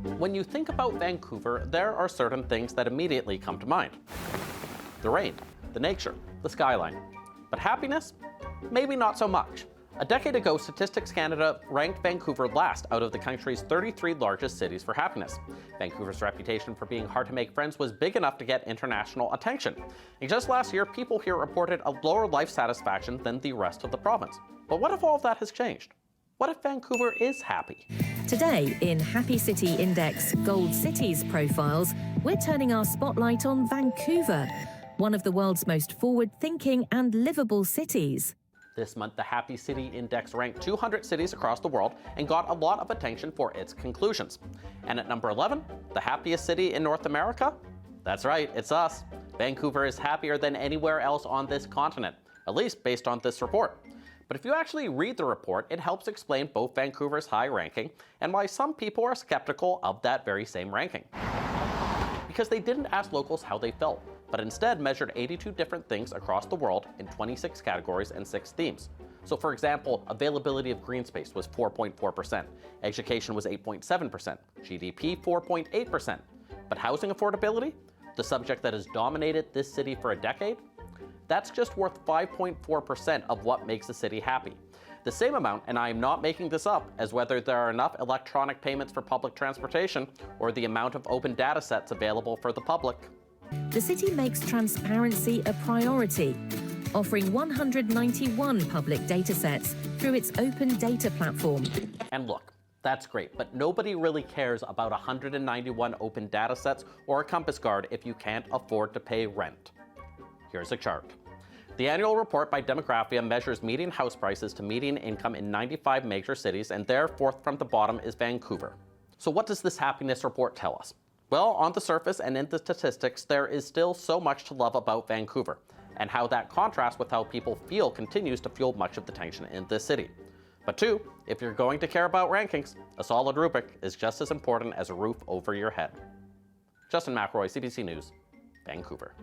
When you think about Vancouver, there are certain things that immediately come to mind. The rain, the nature, the skyline. But happiness? Maybe not so much. A decade ago, Statistics Canada ranked Vancouver last out of the country's 33 largest cities for happiness. Vancouver's reputation for being hard to make friends was big enough to get international attention. And just last year, people here reported a lower life satisfaction than the rest of the province. But what if all of that has changed? What if Vancouver is happy? Today, in Happy City Index Gold Cities profiles, we're turning our spotlight on Vancouver, one of the world's most forward-thinking and livable cities. This month, the Happy City Index ranked 200 cities across the world and got a lot of attention for its conclusions. And at number 11, the happiest city in North America? That's right, it's us. Vancouver is happier than anywhere else on this continent, at least based on this report. But if you actually read the report, it helps explain both Vancouver's high ranking and why some people are skeptical of that very same ranking. Because they didn't ask locals how they felt, but instead measured 82 different things across the world in 26 categories and 6 themes. So for example, availability of green space was 4.4%, education was 8.7%, GDP 4.8%. But housing affordability, the subject that has dominated this city for a decade, that's just worth 5.4% of what makes a city happy. The same amount, and I am not making this up, as whether there are enough electronic payments for public transportation or the amount of open data sets available for the public. The city makes transparency a priority, offering 191 public datasets through its open data platform. And look, that's great, but nobody really cares about 191 open datasets or a compass card if you can't afford to pay rent. Here's a chart. The annual report by Demographia measures median house prices to median income in 95 major cities, and there, fourth from the bottom, is Vancouver. So what does this happiness report tell us? Well, on the surface and in the statistics, there is still so much to love about Vancouver, and how that contrasts with how people feel continues to fuel much of the tension in this city. But two, if you're going to care about rankings, a solid rubric is just as important as a roof over your head. Justin McElroy, CBC News, Vancouver.